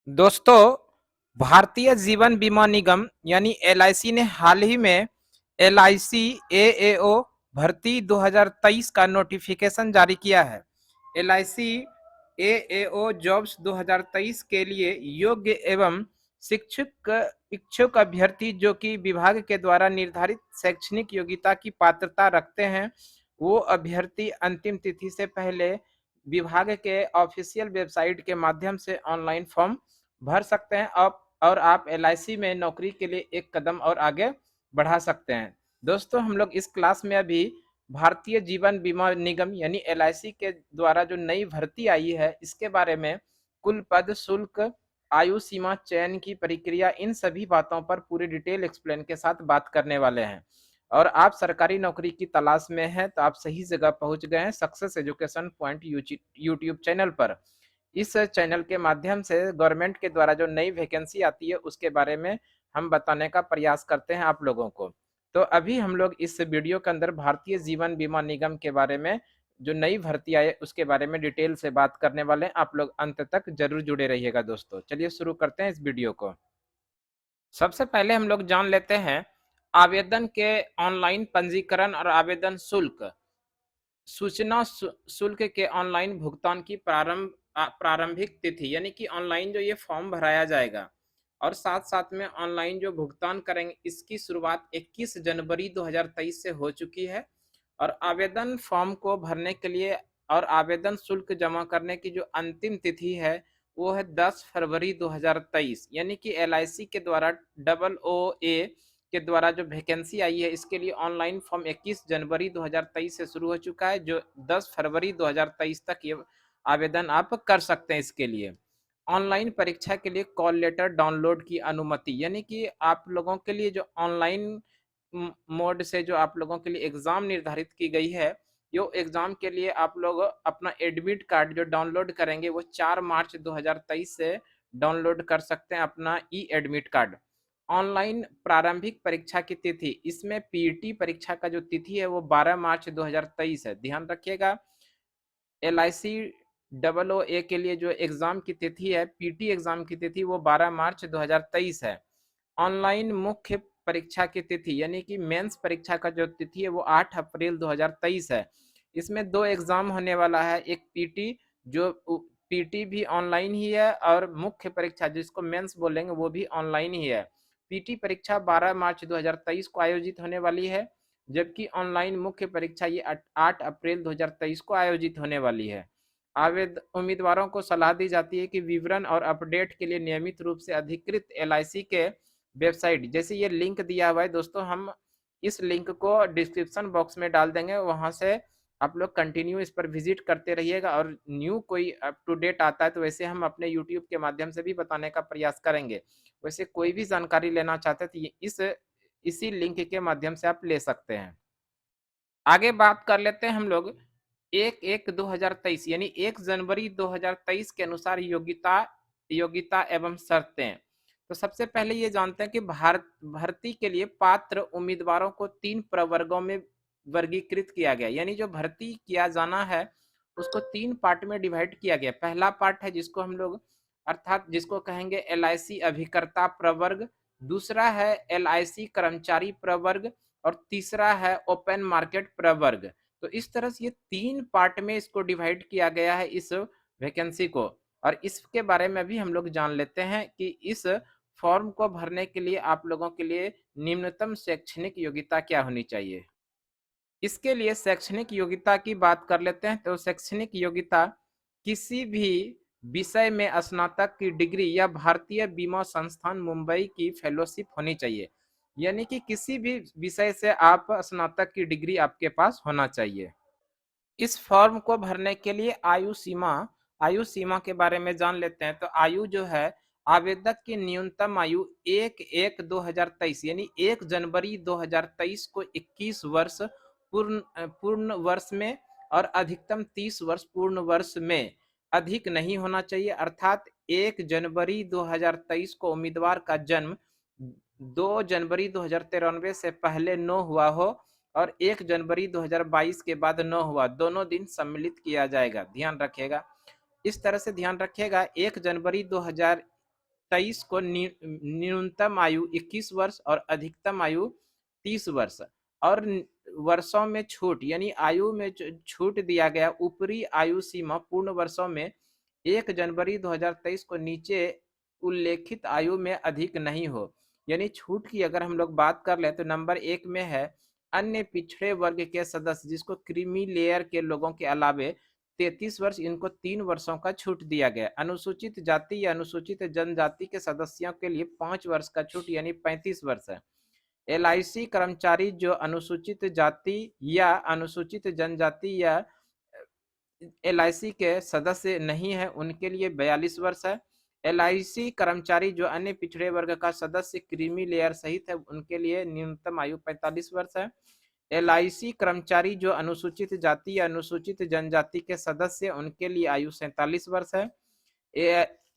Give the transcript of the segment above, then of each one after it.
दोस्तों, भारतीय जीवन बीमा निगम यानी एलआईसी ने हाल ही में एलआईसी एएओ भर्ती 2023 का नोटिफिकेशन जारी किया है। एलआईसी एएओ जॉब्स 2023 के लिए योग्य एवं शिक्षक इच्छुक अभ्यर्थी जो कि विभाग के द्वारा निर्धारित शैक्षणिक योग्यता की पात्रता रखते हैं, वो अभ्यर्थी अंतिम तिथि से पहले विभाग के ऑफिशियल वेबसाइट के माध्यम से ऑनलाइन फॉर्म भर सकते हैं आप, और आप एलआईसी में नौकरी के लिए एक कदम और आगे बढ़ा सकते हैं। दोस्तों, हम लोग इस क्लास में अभी भारतीय जीवन बीमा निगम यानी एलआईसी के द्वारा जो नई भर्ती आई है, इसके बारे में कुल पद, शुल्क, आयु सीमा, चयन की प्रक्रिया, इन सभी बातों पर पूरी डिटेल एक्सप्लेन के साथ बात करने वाले हैं। और आप सरकारी नौकरी की तलाश में हैं तो आप सही जगह पहुंच गए हैं, success education point YouTube channel पर। इस चैनल के माध्यम से गवर्नमेंट के द्वारा जो नई वैकेंसी आती है उसके बारे में हम बताने का प्रयास करते हैं आप लोगों को। तो अभी हम लोग इस वीडियो के अंदर भारतीय जीवन बीमा निगम के बारे में जो नई भर्ती आई उसके बारे में डिटेल से बात करने वाले हैं। आप लोग अंत तक जरूर जुड़े रहिएगा दोस्तों। चलिए शुरू करते हैं इस वीडियो को। सबसे पहले हम लोग जान लेते हैं आवेदन के ऑनलाइन पंजीकरण और आवेदन शुल्क। सूचना शुल्क के ऑनलाइन भुगतान की प्रारंभिक तिथि, यानी कि ऑनलाइन जो ये फॉर्म भराया जाएगा और साथ साथ में ऑनलाइन जो भुगतान करेंगे, इसकी शुरुआत 21 जनवरी 2023 से हो चुकी है। और आवेदन फॉर्म को भरने के लिए और आवेदन शुल्क जमा करने की जो अंतिम तिथि है वो है 10 फरवरी 2023, यानी कि एलआईसी के द्वारा OOA के द्वारा जो वैकेंसी आई है इसके लिए ऑनलाइन फॉर्म 21 जनवरी 2023 से शुरू हो चुका है, जो 10 फरवरी 2023 तक ये आवेदन आप कर सकते हैं। इसके लिए ऑनलाइन परीक्षा के लिए कॉल लेटर डाउनलोड की अनुमति, यानी कि आप लोगों के लिए जो ऑनलाइन मोड से जो आप लोगों के लिए एग्जाम निर्धारित की गई है, यो एग्जाम के लिए आप लोग अपना एडमिट कार्ड जो डाउनलोड करेंगे वो 4 मार्च 2023 से डाउनलोड कर सकते हैं अपना ई एडमिट कार्ड। ऑनलाइन प्रारंभिक परीक्षा की तिथि, इसमें पीटी परीक्षा का जो तिथि है वो 12 मार्च 2023 है, ध्यान रखिएगा। एलआईसी OOA के लिए जो एग्जाम की तिथि है, पीटी एग्जाम की तिथि वो 12 मार्च 2023 है। ऑनलाइन मुख्य परीक्षा की तिथि यानी कि मेंस परीक्षा का जो तिथि है वो 8 अप्रैल 2023 है। इसमें दो एग्जाम होने वाला है, एक पीटी जो पीटी भी ऑनलाइन ही है और मुख्य परीक्षा जिसको मेंस बोलेंगे वो भी ऑनलाइन ही है। पीटी परीक्षा 12 मार्च 2023 को आयोजित होने वाली है, जबकि ऑनलाइन मुख्य परीक्षा ये 8 अप्रैल 2023 को आयोजित होने वाली है। उम्मीदवारों को सलाह दी जाती है कि विवरण और अपडेट के लिए नियमित रूप से अधिकृत एलआईसी के वेबसाइट, जैसे ये लिंक दिया हुआ है दोस्तों, हम इस लिंक को डिस्क्रिप्शन बॉक्स में डाल देंगे, वहां से आप लोग कंटिन्यू इस पर विजिट करते रहिएगा और न्यू कोई अप टू डेट आता है तो वैसे हम अपने यूट्यूब के माध्यम से भी बताने का प्रयास करेंगे। वैसे कोई भी जानकारी लेना चाहते तो इसी लिंक के माध्यम से आप ले सकते हैं। आगे बात कर लेते हैं हम लोग 1/1/2023 यानी 1 जनवरी 2023 के अनुसार योग्यता योग्यता एवं शर्तें। तो सबसे पहले ये जानते हैं कि भर्ती के लिए पात्र उम्मीदवारों को 3 प्रवर्गों में वर्गीकृत किया गया, यानी जो भर्ती किया जाना है उसको 3 पार्ट में डिवाइड किया गया। पहला पार्ट है जिसको हम लोग अर्थात जिसको कहेंगे एलआईसी अभिकर्ता प्रवर्ग, दूसरा है एलआईसी कर्मचारी प्रवर्ग और तीसरा है ओपन मार्केट प्रवर्ग। तो इस तरह से ये 3 पार्ट में इसको डिवाइड किया गया है इस वैकेंसी को, और इसके बारे में भी हम लोग जान लेते हैं कि इस फॉर्म को भरने के लिए आप लोगों के लिए निम्नतम शैक्षणिक योग्यता क्या होनी चाहिए। इसके लिए शैक्षणिक योग्यता की बात कर लेते हैं। तो शैक्षणिक योग्यता किसी भी विषय में स्नातक की डिग्री या भारतीय बीमा संस्थान मुंबई की फेलोशिप होनी चाहिए, यानी कि किसी भी विषय से आप स्नातक की डिग्री आपके पास होना चाहिए। इस फॉर्म को भरने के लिए आयु सीमा के बारे में जान लेते हैं। तो आयु जो है, आवेदक की न्यूनतम आयु 1/1/2023 यानी 1 जनवरी 2023 को 21 वर्ष पूर्ण वर्ष में और अधिकतम 30 वर्ष पूर्ण वर्ष में अधिक नहीं होना चाहिए। अर्थात 1 जनवरी 2023 को उम्मीदवार का जन्म 2 जनवरी 2093 से पहले न हुआ हो और 1 जनवरी 2022 के बाद न हुआ, दोनों दिन सम्मिलित किया जाएगा, ध्यान रखिएगा। इस तरह से ध्यान रखिएगा, 1 जनवरी 2023 को न्यूनतम आयु 21 वर्ष और अधिकतम आयु 30 वर्ष और वर्षों में छूट यानी आयु में छूट दिया गया। ऊपरी आयु सीमा पूर्ण वर्षों में 1 जनवरी 2023 को नीचे उल्लेखित आयु में अधिक नहीं हो। यानी छूट की अगर हम लोग बात कर ले तो नंबर 1 में है अन्य पिछड़े वर्ग के सदस्य, जिसको क्रीमी लेयर के लोगों के अलावे 33 वर्ष, इनको 3 वर्षों का छूट दिया गया। अनुसूचित जाति या अनुसूचित जनजाति के सदस्यों के लिए 5 वर्ष का छूट यानी 35 वर्ष है। एलआईसी कर्मचारी जो अनुसूचित जाति या अनुसूचित जनजाति या एलआईसी के सदस्य नहीं है उनके लिए 42 वर्ष है। एलआईसी कर्मचारी जो अन्य पिछड़े वर्ग का सदस्य क्रीमी लेयर सहित है उनके लिए न्यूनतम आयु 45 वर्ष है। एलआईसी कर्मचारी जो अनुसूचित जाति या अनुसूचित जनजाति के सदस्य उनके लिए आयु 47 वर्ष है।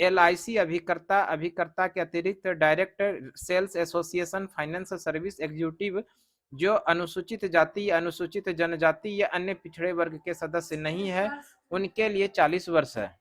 एलआईसी अभिकर्ता के अतिरिक्त director sales association finance service executive जो अनुसूचित जाति या अनुसूचित जनजाति या अन्य पिछड़े वर्ग के सदस्य नहीं है उनके लिए 40 वर्ष है।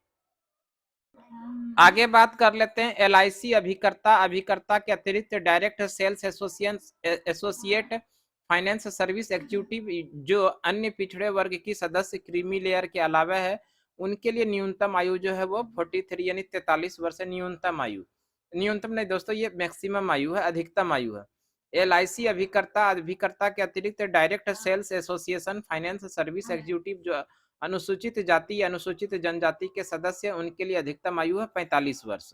आगे बात कर लेते हैं एलआईसी अभिकर्ता के अतिरिक्त direct sales associate finance service executive जो अन्य पिछड़े वर्ग की सदस्य क्रीमी लेयर के अलावा है उनके लिए न्यूनतम आयु जो है वो 43 यानी 43 वर्ष है। न्यूनतम आयु, न्यूनतम नहीं दोस्तों, ये मैक्सिमम आयु है, अधिकतम आयु है। एलआईसी अभिकर्ता के अतिरिक्त direct sales association finance service executive जो अनुसूचित जाति या अनुसूचित जनजाति के सदस्य उनके लिए अधिकतम आयु है 45 वर्ष।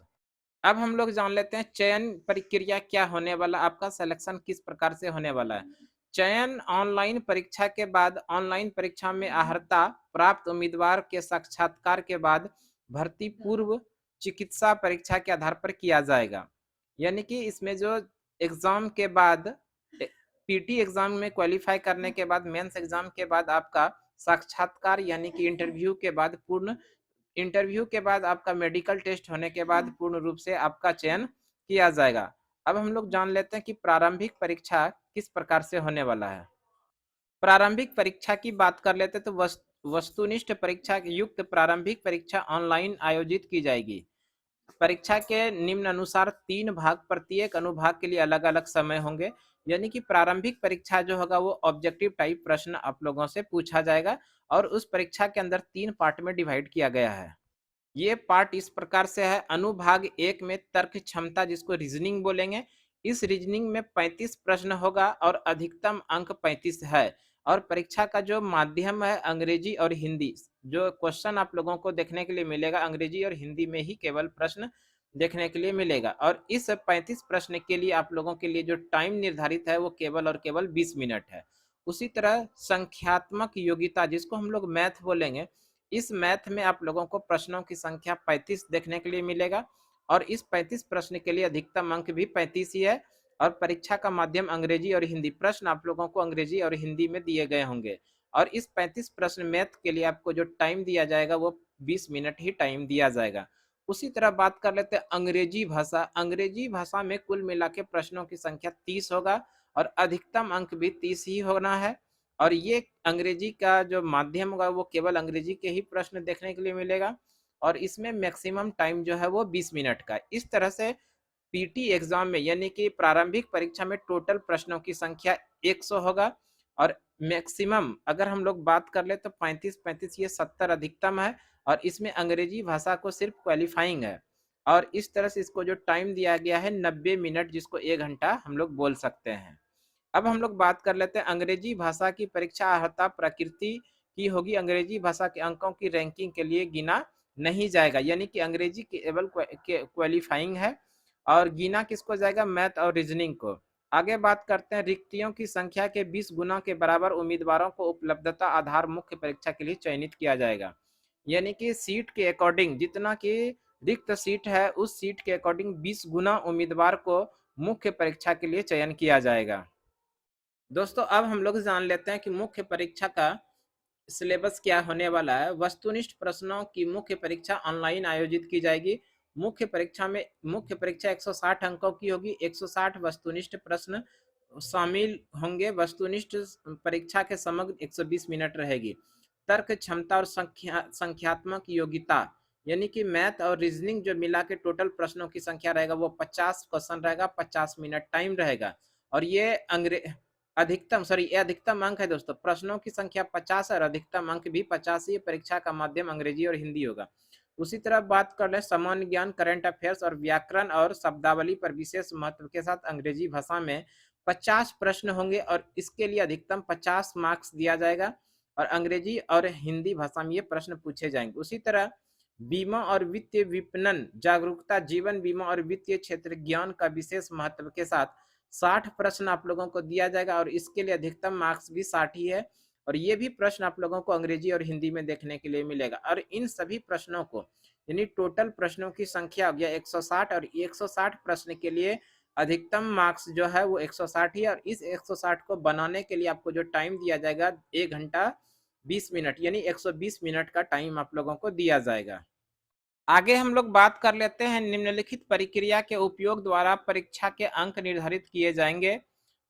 अब हम लोग जान लेते हैं चयन प्रक्रिया क्या होने वाला, आपका सिलेक्शन किस प्रकार से होने वाला है। चयन ऑनलाइन परीक्षा के बाद ऑनलाइन परीक्षा में अर्हता प्राप्त उम्मीदवार के साक्षात्कार के बाद भर्ती पूर्व चिकित्सा परीक्षा के आधार पर किया जाएगा। यानी कि इसमें जो एग्जाम के बाद पीटी एग्जाम में क्वालिफाई करने के बाद मेंस एग्जाम के बाद आपका साक्षात्कार यानी कि इंटरव्यू के बाद आपका मेडिकल टेस्ट होने के बाद पूर्ण रूप से आपका चयन किया जाएगा। अब हम लोग जान लेते हैं कि प्रारंभिक परीक्षा किस प्रकार से होने वाला है। प्रारंभिक परीक्षा की बात कर लेते हैं तो वस्तुनिष्ठ परीक्षा युक्त प्रारंभिक परीक्षा ऑनलाइन आयोजित की जाएगी। परीक्षा के निम्न अनुसार 3 भाग, प्रत्येक अनुभाग के लिए अलग अलग समय होंगे। यानी कि प्रारंभिक परीक्षा जो होगा वो ऑब्जेक्टिव टाइप प्रश्न आप लोगों से पूछा जाएगा और उस परीक्षा के अंदर 3 पार्ट में डिवाइड किया गया है। ये पार्ट इस प्रकार से है। अनुभाग 1 में तर्क क्षमता जिसको रीजनिंग बोलेंगे, इस रीजनिंग में 35 प्रश्न होगा और अधिकतम अंक 35 है। और परीक्षा का जो माध्यम है अंग्रेजी और हिंदी, जो क्वेश्चन आप लोगों को देखने के लिए मिलेगा अंग्रेजी और हिंदी में ही केवल प्रश्न देखने के लिए मिलेगा। और इस 35 प्रश्न के लिए आप लोगों के लिए जो टाइम निर्धारित है वो केवल और केवल 20 मिनट है। उसी तरह संख्यात्मक योग्यता जिसको हम लोग मैथ बोलेंगे, इस मैथ में आप लोगों को प्रश्नों की संख्या 35 देखने के लिए मिलेगा और इस 35 प्रश्न के लिए अधिकतम अंक भी 35 ही है। और परीक्षा का माध्यम अंग्रेजी और हिंदी, प्रश्न आप लोगों को अंग्रेजी और हिंदी में दिए गए होंगे। और इस 35 प्रश्न मैथ के लिए आपको जो टाइम दिया जाएगा वो 20 मिनट ही टाइम दिया जाएगा। उसी तरह बात कर लेते हैं अंग्रेजी भाषा। अंग्रेजी भाषा में कुल मिला के प्रश्नों की संख्या 30 होगा और अधिकतम अंक भी 30 ही होना है। और ये अंग्रेजी का जो माध्यम होगा वो केवल अंग्रेजी के ही प्रश्न देखने के लिए मिलेगा और इसमें मैक्सिमम टाइम जो है वो 20 मिनट का। इस तरह से पीटी एग्जाम में यानी कि प्रारंभिक परीक्षा में टोटल प्रश्नों की संख्या 100 होगा और मैक्सिमम अगर हम लोग बात कर ले तो 35 ये 70 अधिकतम है और इसमें अंग्रेजी भाषा को सिर्फ क्वालिफाइंग है। और इस तरह से इसको जो टाइम दिया गया है 90 मिनट, जिसको 1 घंटा हम लोग बोल सकते हैं। अब हम लोग बात कर लेते हैं अंग्रेजी भाषा की परीक्षा अर्हता प्रकृति की होगी। अंग्रेजी भाषा के अंकों की रैंकिंग के लिए गिना नहीं जाएगा, यानी कि अंग्रेजी केवल क्वालिफाइंग है और गिना किसको जाएगा, मैथ और रीजनिंग को। आगे बात करते हैं रिक्तियों की संख्या के 20 गुना के बराबर उम्मीदवारों को उपलब्धता आधार मुख्य परीक्षा के लिए चयनित किया जाएगा। यानी कि सीट के अकॉर्डिंग जितना की रिक्त सीट है उस सीट के अकॉर्डिंग 20 गुना उम्मीदवार को मुख्य परीक्षा के लिए चयन किया जाएगा। दोस्तों अब हम लोग जान लेते हैं कि मुख्य परीक्षा का सिलेबस क्या होने वाला है। वस्तुनिष्ठ प्रश्नों की मुख्य परीक्षा ऑनलाइन आयोजित की जाएगी। मुख्य परीक्षा 160 अंकों की होगी। 160 वस्तुनिष्ठ प्रश्न शामिल होंगे। वस्तुनिष्ठ परीक्षा के समग्र 120 मिनट रहेगी। तर्क क्षमता और संख्यात्मक योग्यता यानी कि मैथ और रीजनिंग जो मिला के टोटल प्रश्नों की संख्या रहेगा वो 50 क्वेश्चन रहेगा, 50 मिनट टाइम रहेगा। और ये ये अधिकतम अंक है दोस्तों, प्रश्नों की संख्या 50 और अधिकतम अंक भी 50 ही। परीक्षा का माध्यम अंग्रेजी और हिंदी होगा। उसी तरह बात कर ले सामान्य ज्ञान, करंट अफेयर्स और व्याकरण और शब्दावली पर विशेष महत्व के साथ अंग्रेजी भाषा में 50 प्रश्न होंगे और इसके लिए अधिकतम 50 मार्क्स दिया जाएगा और अंग्रेजी और हिंदी भाषा में ये प्रश्न पूछे जाएंगे। उसी तरह बीमा और वित्तीय विपणन जागरूकता, जीवन बीमा और वित्तीय क्षेत्र ज्ञान का विशेष महत्व के साथ 60 प्रश्न आप लोगों को दिया जाएगा और इसके लिए अधिकतम मार्क्स भी 60 ही है। और ये भी प्रश्न आप लोगों को अंग्रेजी और हिंदी में देखने के लिए मिलेगा। और इन सभी प्रश्नों को यानी टोटल प्रश्नों की संख्या हो गया 160 और 160 प्रश्न के लिए अधिकतम मार्क्स जो है वो 160 ही। और इस 160 को बनाने के लिए आपको जो टाइम दिया जाएगा 1 घंटा 20 मिनट यानी 120 मिनट का टाइम आप लोगों को दिया जाएगा। आगे हम लोग बात कर लेते हैं निम्नलिखित प्रक्रिया के उपयोग द्वारा परीक्षा के अंक निर्धारित किए जाएंगे।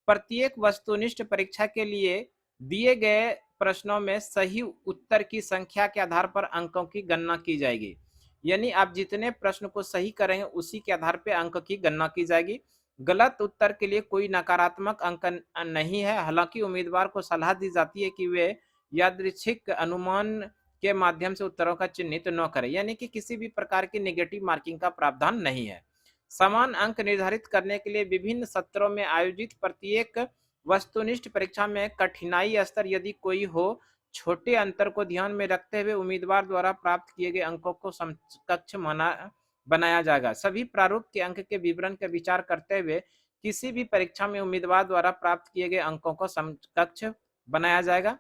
प्रत्येक वस्तुनिष्ठ परीक्षा के लिए दिए गए प्रश्नों में सही उत्तर की संख्या के आधार पर अंकों की गणना की जाएगी। यानी आप जितने प्रश्न को सही करेंगे उसी के आधार पर अंक की गणना की जाएगी। गलत उत्तर के लिए कोई नकारात्मक अंक नहीं है। हालांकि उम्मीदवार को सलाह दी जाती है कि वे यादृच्छिक अनुमान के माध्यम से उत्तरों का चिन्हित न करें, यानी कि किसी भी प्रकार की नेगेटिव मार्किंग का प्रावधान नहीं है। समान अंक निर्धारित करने के लिए विभिन्न सत्रों में आयोजित प्रत्येक वस्तुनिष्ठ परीक्षा में कठिनाई स्तर यदि कोई हो, छोटे अंतर को ध्यान में रखते हुए उम्मीदवार द्वारा प्राप्त किए गए अंकों को समकक्ष बनाया जाएगा। सभी प्रारूप के अंक के विवरण का विचार करते हुए किसी भी परीक्षा में उम्मीदवार द्वारा प्राप्त किए गए अंकों को समकक्ष बनाया जाएगा।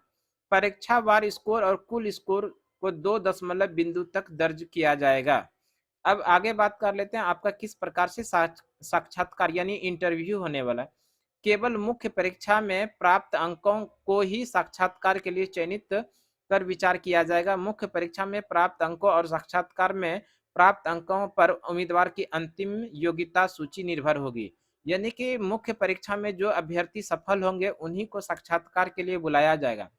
परीक्षा वार स्कोर और कुल स्कोर को 2 दशमलव बिंदु तक दर्ज किया जाएगा। अब आगे बात कर लेते हैं आपका किस प्रकार से साक्षात्कार यानी इंटरव्यू होने वाला है। केवल मुख्य परीक्षा में प्राप्त अंकों को ही साक्षात्कार के लिए चयनित कर विचार किया जाएगा। मुख्य परीक्षा में प्राप्त अंकों और साक्षात्कार में प्राप्त अंकों पर उम्मीदवार की अंतिम योग्यता सूची निर्भर होगी। यानी कि मुख्य परीक्षा में जो अभ्यर्थी सफल होंगे उन्हीं को साक्षात्कार के लिए बुलाया जाएगा।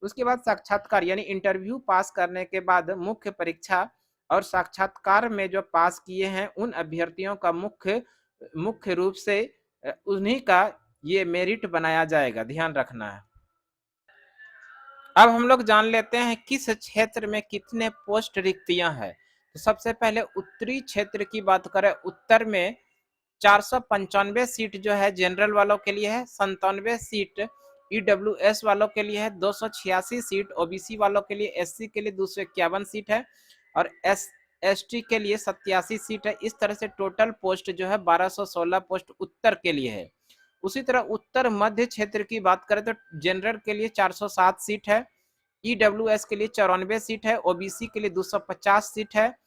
उसके बाद साक्षात्कार यानी इंटरव्यू पास करने के बाद मुख्य परीक्षा और साक्षात्कार में जो पास किए हैं उन अभ्यर्थियों का मुख्य रूप से उन्हीं का ये मेरिट बनाया जाएगा, ध्यान रखना है। अब हम लोग जान लेते हैं किस क्षेत्र में कितने पोस्ट रिक्तियां हैं। तो सबसे पहले उत्तरी क्षेत्र की बात करें, उत्तर में 495 सीट जो है जनरल वालों के लिए है, 97 सीट ईडब्ल्यूएस वालों के लिए है, 286 सीट ओबीसी वालों के लिए, एससी के लिए 251 सीट है और एसटी के लिए 87 सीट है। इस तरह से टोटल पोस्ट जो है 1216 पोस्ट उत्तर के लिए है। उसी तरह उत्तर मध्य क्षेत्र की बात करें तो जनरल के लिए 407 सीट है, ईडब्ल्यूएस के लिए 94 सीट है, ओबीसी के लिए 250 सीट है,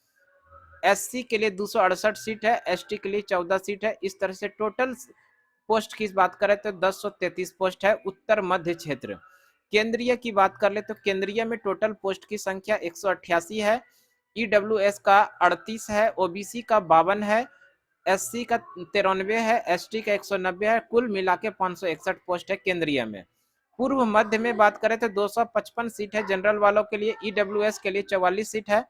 एससी के लिए 268 सीट है, एसटी के लिए 14 सीट है। इस तरह से टोटल पोस्ट की बात करें तो 1033 पोस्ट है उत्तर मध्य क्षेत्र। केंद्रीय की बात कर ले तो केंद्रीय में टोटल पोस्ट की संख्या 188 है, ईडब्ल्यूएस का 38 है, ओबीसी का 52 है, एससी का 93 है, एसटी का 190 है। कुल मिला के 561 पोस्ट है केंद्रीय में। पूर्व मध्य में बात करें तो 255 सीट है जनरल वालों के लिए, ईडब्ल्यूएस के लिए 44 सीट है,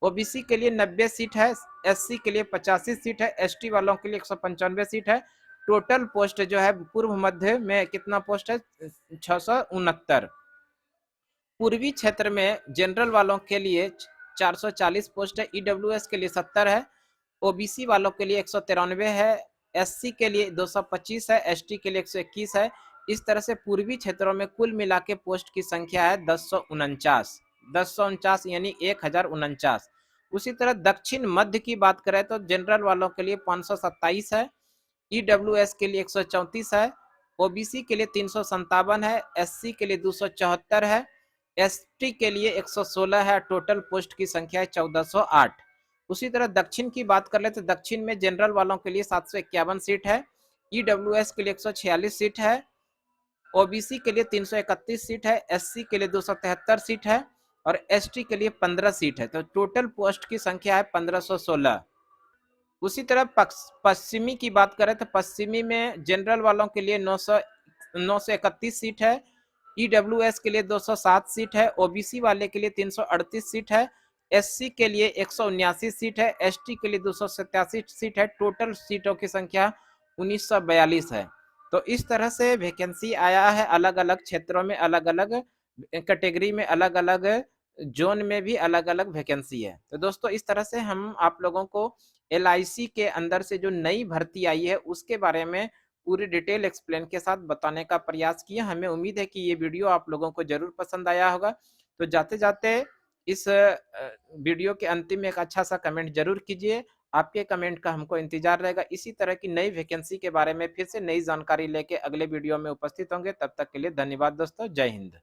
ओबीसी के लिए 90 सीट है, एससी के लिए 85 सीट है, एसटी वालों के लिए 195 सीट है। टोटल पोस्ट जो है पूर्व मध्य में कितना पोस्ट है 669। पूर्वी क्षेत्र में जनरल वालों के लिए 440 पोस्ट है, ईडब्ल्यूएस के लिए 70 है, ओबीसी वालों के लिए 193 है, एससी के लिए 225 है, एसटी के लिए 121 है। इस तरह से पूर्वी क्षेत्रों में कुल मिला के पोस्ट की संख्या है 1049 यानी 1049। उसी तरह दक्षिण मध्य की बात करें तो जनरल वालों के लिए 527 है, ईडब्ल्यूएस के लिए 134 है, ओबीसी के लिए 357 है, एससी के लिए 274 है, एसटी के लिए 116 है। टोटल पोस्ट की संख्या है 1408। उसी तरह दक्षिण की बात कर ले तो दक्षिण में जनरल वालों के लिए 751 सीट है, ईडब्ल्यूएस के लिए 146 सीट है, ओबीसी के लिए 331 सीट है, एससी के लिए 273 सीट है और एसटी के लिए 15 सीट है। तो टोटल पोस्ट की संख्या है 1516। उसी तरह पश्चिमी की बात करें तो पश्चिमी में जनरल वालों के लिए 931 सीट है, ईडब्ल्यूएस के लिए 207 सीट है, ओबीसी वाले के लिए 338 सीट है, एससी के लिए 179 सीट है, एसटी के लिए 287 सीट है, टोटल सीटों की संख्या 1942 है। तो इस तरह से वैकेंसी आया है, अलग अलग क्षेत्रों में, अलग अलग कैटेगरी में, अलग अलग जोन में भी अलग अलग वैकेंसी है। तो दोस्तों इस तरह से हम आप लोगों को एलआईसी के अंदर से जो नई भर्ती आई है उसके बारे में पूरी डिटेल एक्सप्लेन के साथ बताने का प्रयास किया। हमें उम्मीद है कि ये वीडियो आप लोगों को जरूर पसंद आया होगा। तो जाते जाते इस वीडियो के अंतिम में एक अच्छा सा कमेंट जरूर कीजिए। आपके कमेंट का हमको इंतजार रहेगा। इसी तरह की नई वैकेंसी के बारे में फिर से नई जानकारी लेके अगले वीडियो में उपस्थित होंगे। तब तक के लिए धन्यवाद दोस्तों। जय हिंद।